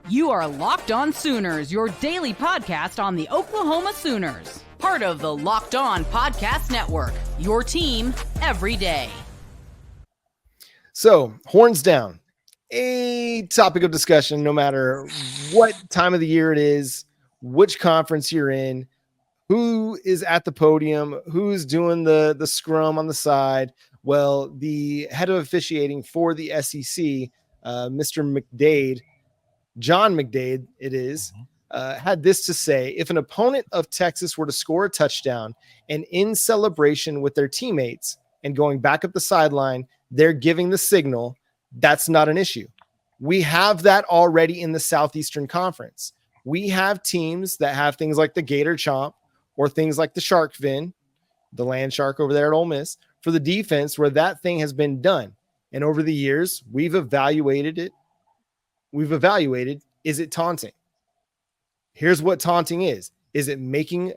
You are Locked On Sooners, your daily podcast on the Oklahoma Sooners. Part of the Locked On Podcast Network, your team every day. So, horns down, a topic of discussion no matter what time of the year it is, which conference you're in, who is at the podium, who's doing the scrum on the side. Well, the head of officiating for the SEC, Mr. McDade, John McDade, it is, had this to say: if an opponent of Texas were to score a touchdown and in celebration with their teammates and going back up the sideline, they're giving the signal, that's not an issue. We have that already in the Southeastern Conference. We have teams that have things like the Gator Chomp or things like the Shark Fin, the land shark over there at Ole Miss, for the defense, where that thing has been done. And over the years, we've evaluated it. Is it taunting? Here's what taunting is. Is it taunting?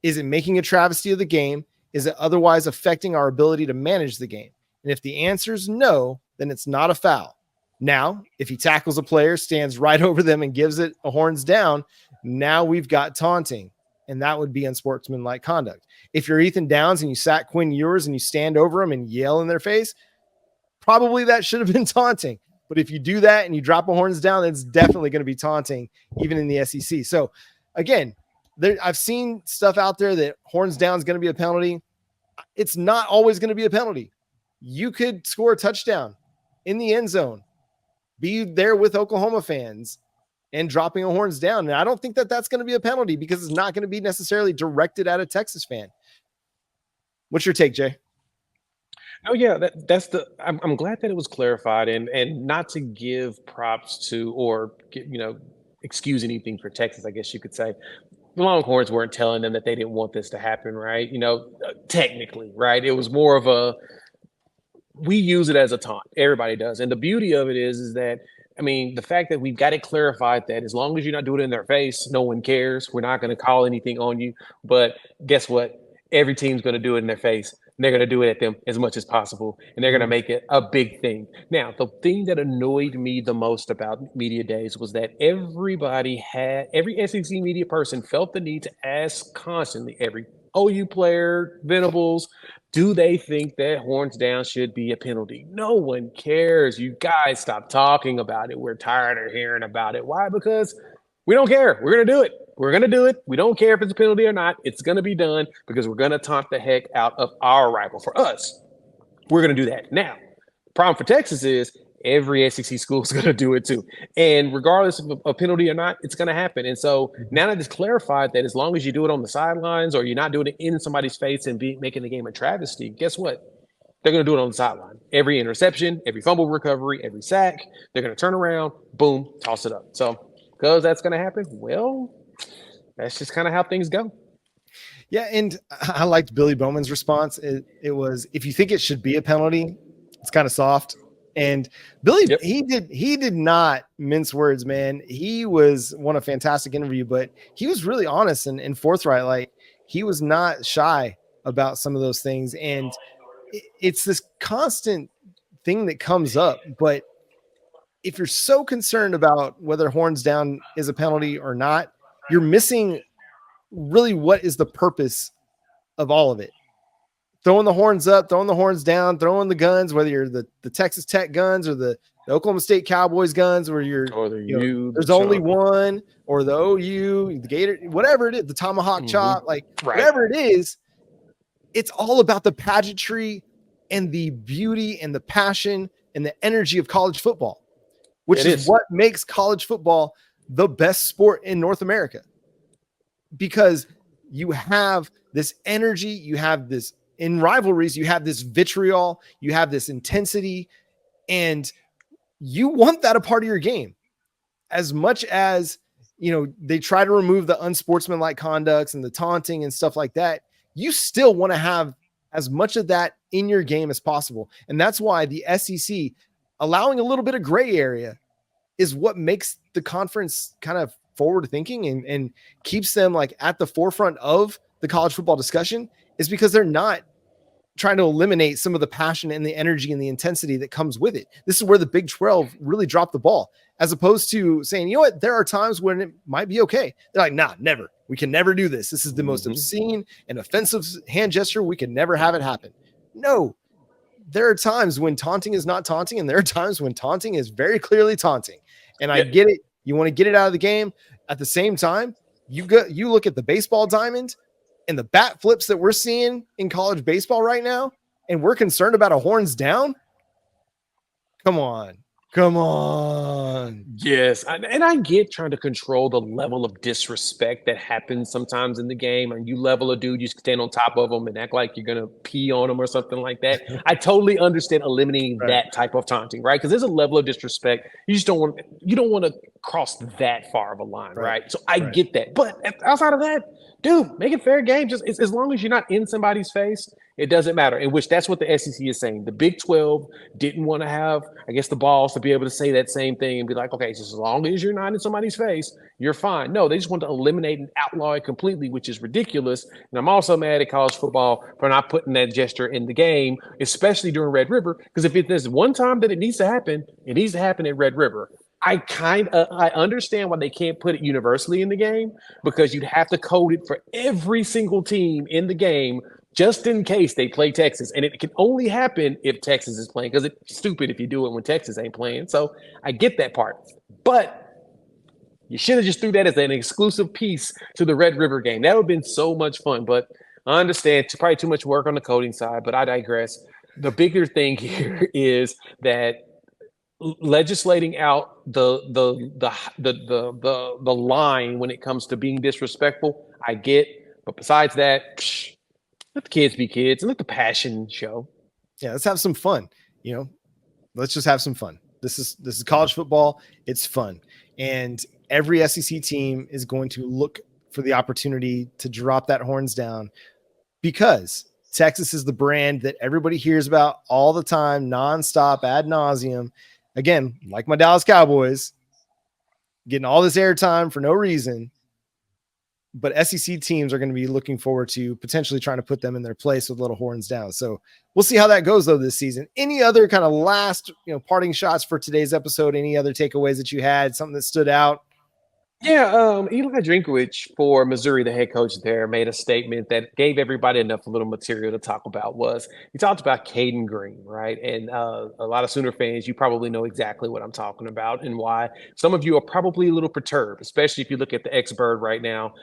Is it making a travesty of the game? Is it otherwise affecting our ability to manage the game? And if the answer is no, then it's not a foul. Now, if he tackles a player, stands right over them and gives it a horns down, now we've got taunting, and that would be unsportsmanlike conduct. If you're Ethan Downs and you sack Quinn Ewers and you stand over them and yell in their face, probably that should have been taunting. But if you do that and you drop a horns down, it's definitely going to be taunting, even in the SEC. So, again, I've seen stuff out there that horns down is going to be a penalty. It's not always going to be a penalty. You could score a touchdown in the end zone, be there with Oklahoma fans, and dropping a horns down. And I don't think that that's going to be a penalty because it's not going to be necessarily directed at a Texas fan. What's your take, Jay? Oh yeah, I'm glad that it was clarified, and not to give props to or excuse anything for Texas, I guess you could say. The Longhorns weren't telling them that they didn't want this to happen, right? Technically, right? It was more of we use it as a taunt. Everybody does. And the beauty of it is that, the fact that we've got it clarified that as long as you're not doing it in their face, no one cares. We're not going to call anything on you. But guess what? Every team's going to do it in their face. And they're going to do it at them as much as possible. And they're going to make it a big thing. Now, the thing that annoyed me the most about media days was that every SEC media person felt the need to ask constantly, every OU player, Venables, do they think that horns down should be a penalty? No one cares. You guys stop talking about it. We're tired of hearing about it. Why? Because we don't care. We're going to do it. We're going to do it. We don't care if it's a penalty or not. It's going to be done because we're going to taunt the heck out of our rival. For us, we're going to do that. Now, the problem for Texas is every SEC school is going to do it too. And regardless of a penalty or not, it's going to happen. And so now that it's clarified that as long as you do it on the sidelines or you're not doing it in somebody's face and making the game a travesty, guess what? They're going to do it on the sideline. Every interception, every fumble recovery, every sack, they're going to turn around, boom, toss it up. So because that's going to happen, well, that's just kind of how things go. Yeah, and I liked Billy Bowman's response. It was, if you think it should be a penalty, it's kind of soft. And Billy, he did not mince words, man. He won a fantastic interview, but he was really honest and forthright. Like, he was not shy about some of those things. And it's this constant thing that comes up. But if you're so concerned about whether horns down is a penalty or not, you're missing really what is the purpose of all of it. Throwing the horns up, throwing the horns down, throwing the guns, whether you're the Texas Tech guns or the Oklahoma State Cowboys guns, where there's only one, or the OU, the Gator, whatever it is, the tomahawk chop, whatever it is, it's all about the pageantry and the beauty and the passion and the energy of college football, which is what makes college football the best sport in North America. Because you have this energy, you have this, in rivalries, you have this vitriol, you have this intensity, and you want that a part of your game. As much as, they try to remove the unsportsmanlike conducts and the taunting and stuff like that, you still want to have as much of that in your game as possible. And that's why the SEC allowing a little bit of gray area is what makes the conference kind of forward thinking and keeps them like at the forefront of the college football discussion, is because they're not trying to eliminate some of the passion and the energy and the intensity that comes with it. This is where the Big 12 really dropped the ball, as opposed to saying, you know what, there are times when it might be okay. They're like, nah, never. We can never do this. This is the most obscene and offensive hand gesture. We can never have it happen. No, there are times when taunting is not taunting, and there are times when taunting is very clearly taunting. And I get it. You want to get it out of the game. At the same time, you look at the baseball diamond and the bat flips that we're seeing in college baseball right now, and we're concerned about a horns down. Come on. Yes. And I get trying to control the level of disrespect that happens sometimes in the game. And you level a dude, you stand on top of him and act like you're going to pee on him or something like that. I totally understand eliminating that type of taunting, right? Because there's a level of disrespect. You don't want to cross that far of a line, right? So I get that. But outside of that, dude, make it fair game. Just as long as you're not in somebody's face, it doesn't matter. In which that's what the SEC is saying. The Big 12 didn't want to have, I guess, the balls to be able to say that same thing and be like, okay, just as long as you're not in somebody's face, you're fine. No, they just want to eliminate and outlaw it completely, which is ridiculous. And I'm also mad at college football for not putting that gesture in the game, especially during Red River. Because if there's one time that it needs to happen at Red River. I understand why they can't put it universally in the game, because you'd have to code it for every single team in the game just in case they play Texas. And it can only happen if Texas is playing, because it's stupid if you do it when Texas ain't playing. So I get that part. But you should have just threw that as an exclusive piece to the Red River game. That would have been so much fun. But I understand it's probably too much work on the coding side, but I digress. The bigger thing here is that legislating out the line when it comes to being disrespectful, I get. But besides that, let the kids be kids and let the passion show. Yeah, let's have some fun. Let's just have some fun. This is college football. It's fun, and every SEC team is going to look for the opportunity to drop that horns down, because Texas is the brand that everybody hears about all the time, nonstop, ad nauseum. Again, like my Dallas Cowboys, getting all this airtime for no reason. But SEC teams are going to be looking forward to potentially trying to put them in their place with little horns down. So we'll see how that goes, though, this season. Any other kind of last, parting shots for today's episode? Any other takeaways that you had? Something that stood out? Yeah, Eli Drinkwitz for Missouri, the head coach there, made a statement that gave everybody enough little material to talk about. He talked about Kaden Green, right? And a lot of Sooner fans, you probably know exactly what I'm talking about and why. Some of you are probably a little perturbed, especially if you look at the X-Bird right now.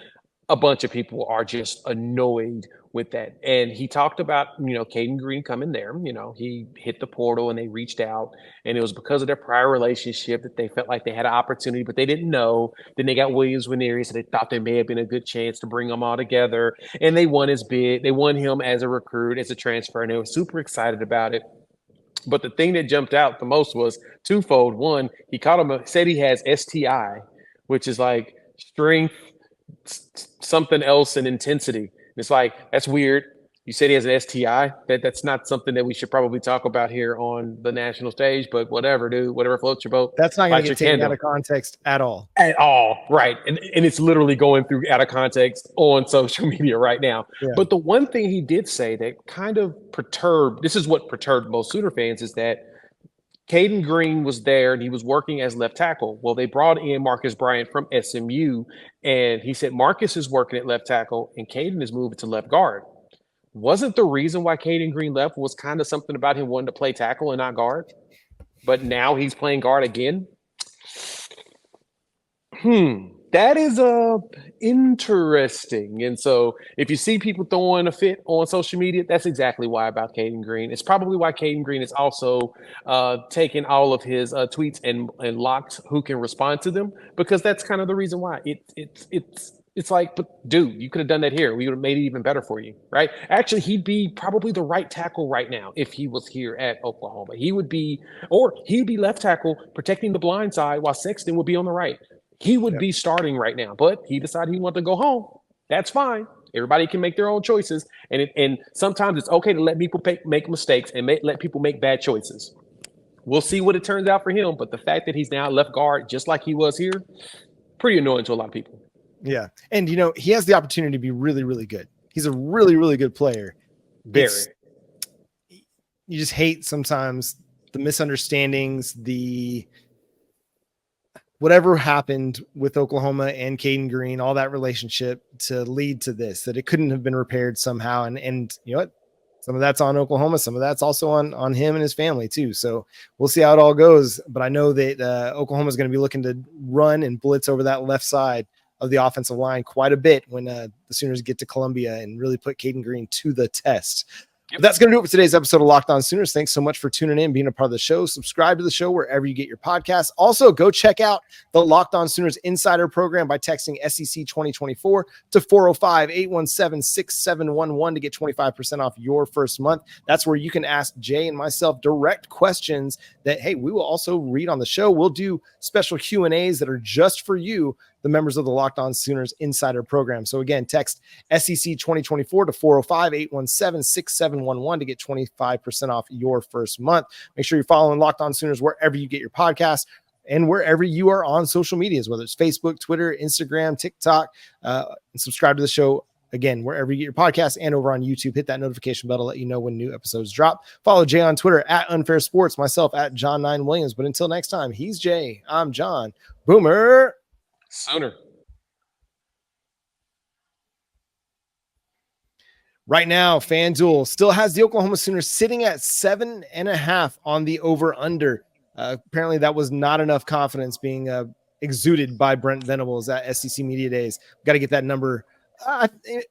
A bunch of people are just annoyed with that. And he talked about, Kaden Green coming there. He hit the portal and they reached out, and it was because of their prior relationship that they felt like they had an opportunity, but they didn't know. Then they got Williams Nwaneri, so they thought there may have been a good chance to bring them all together. And they won his bid. They won him as a recruit, as a transfer, and they were super excited about it. But the thing that jumped out the most was twofold. One, he said he has STI, which is like strength, something else, and intensity. It's like, that's weird. You said he has an STI. That's not something that we should probably talk about here on the national stage, but whatever, dude. Whatever floats your boat. That's not going to get taken out of context at all. At all, right. And it's literally going through out of context on social media right now. Yeah. But the one thing he did say that kind of perturbed, this is what perturbed most Sooner fans, is that Kaden Green was there and he was working as left tackle. Well, they brought in Marcus Bryant from SMU, and he said Marcus is working at left tackle and Kaden is moving to left guard. Wasn't the reason why Kaden Green left was kind of something about him wanting to play tackle and not guard? But now he's playing guard again? That is interesting. And so if you see people throwing a fit on social media, that's exactly why about Kaden Green. It's probably why Kaden Green is also taking all of his tweets and locked who can respond to them, because that's kind of the reason why. It's like, but dude, you could have done that here. We would have made it even better for you, right? Actually, he'd be probably the right tackle right now if he was here at Oklahoma. He'd be left tackle protecting the blind side while Sexton would be on the right. He would be starting right now, but he decided he wanted to go home. That's fine. Everybody can make their own choices. And sometimes it's okay to let people make mistakes and let people make bad choices. We'll see what it turns out for him. But the fact that he's now left guard, just like he was here, pretty annoying to a lot of people. Yeah. And, he has the opportunity to be really, really good. He's a really, really good player. Very. you just hate sometimes the misunderstandings, whatever happened with Oklahoma and Kaden Green, all that relationship to lead to this, that it couldn't have been repaired somehow. And you know what? Some of that's on Oklahoma. Some of that's also on him and his family too. So we'll see how it all goes. But I know that Oklahoma is going to be looking to run and blitz over that left side of the offensive line quite a bit when the Sooners get to Columbia and really put Kaden Green to the test. Yep. That's going to do it for today's episode of Locked On Sooners. Thanks so much for tuning in, being a part of the show. Subscribe to the show wherever you get your podcasts. Also, go check out the Locked On Sooners Insider Program by texting SEC 2024 to 405-817-6711 to get 25% off your first month. That's where you can ask Jay and myself direct questions that, hey, we will also read on the show. We'll do special Q&As that are just for you, the members of the Locked On Sooners Insider Program. So again, text SEC 2024 to 405-817-6711 to get 25% off your first month. Make sure you're following Locked On Sooners wherever you get your podcasts and wherever you are on social medias, whether it's Facebook, Twitter, Instagram, TikTok, and subscribe to the show. Again, wherever you get your podcasts and over on YouTube, hit that notification bell to let you know when new episodes drop. Follow Jay on Twitter at Unfair Sports, myself at John9Williams. But until next time, he's Jay. I'm John. Boomer Sooner. Right now, FanDuel still has the Oklahoma Sooners sitting at 7.5 on the over-under. Apparently, that was not enough confidence being exuded by Brent Venables at SEC Media Days. Got to get that number.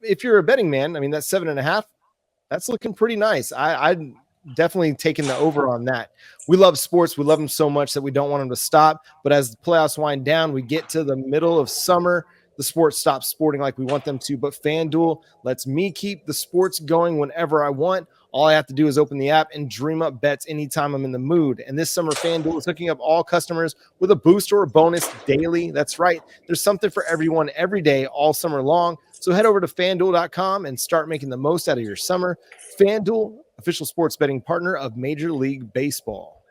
If you're a betting man, I mean, that's 7.5. That's looking pretty nice. I'd definitely taking the over on that. We love sports. We love them so much that we don't want them to stop. But as the playoffs wind down, we get to the middle of summer, the sports stop sporting like we want them to. But FanDuel lets me keep the sports going whenever I want. All I have to do is open the app and dream up bets anytime I'm in the mood. And this summer, FanDuel is hooking up all customers with a boost or a bonus daily. That's right. There's something for everyone every day, all summer long. So head over to FanDuel.com and start making the most out of your summer. FanDuel, official sports betting partner of Major League Baseball.